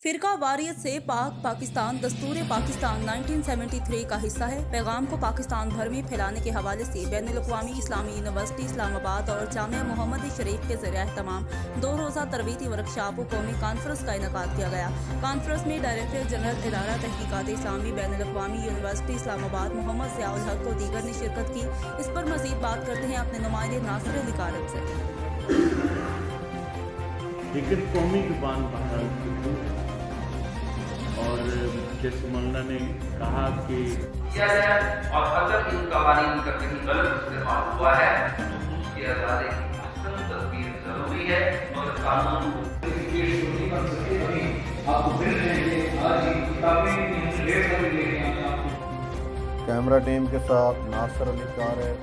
फिरका वारियत से पाकिस्तान दस्तूर पाकिस्तान 1973 का हिस्सा है। पैगाम को पाकिस्तान भर में फैलाने के हवाले से बैनुल-अक़वामी इस्लामी यूनिवर्सिटी इस्लामाबाद और जामिया मोहम्मद शरीफ के ज़रिए तमाम 2 रोज़ा तरबीती वर्कशॉप व कौमी कॉन्फ्रेंस का इनेकाद किया गया। कॉन्फ्रेंस में डायरेक्टर जनरल इदारा तहकीकात इस्लामी बैनुल-अक़वामी यूनिवर्सिटी इस्लामाबाद मोहम्मद ज़ियाउल हक और दीगर ने शिरकत की। इस पर मज़ीद बात करते हैं अपने नुमाइंदे नासिर अली कारत से। लेकिन कौमी जुबान बहरहाल और जैसे मौलाना ने कहा कि और अगर इन कवानीन का कहीं गलत इस्तेमाल हुआ है तो उसके अदारे की अहसन तदबीर जरूरी है, मगर कानून कैमरा टीम के साथ नासिर अली कारत।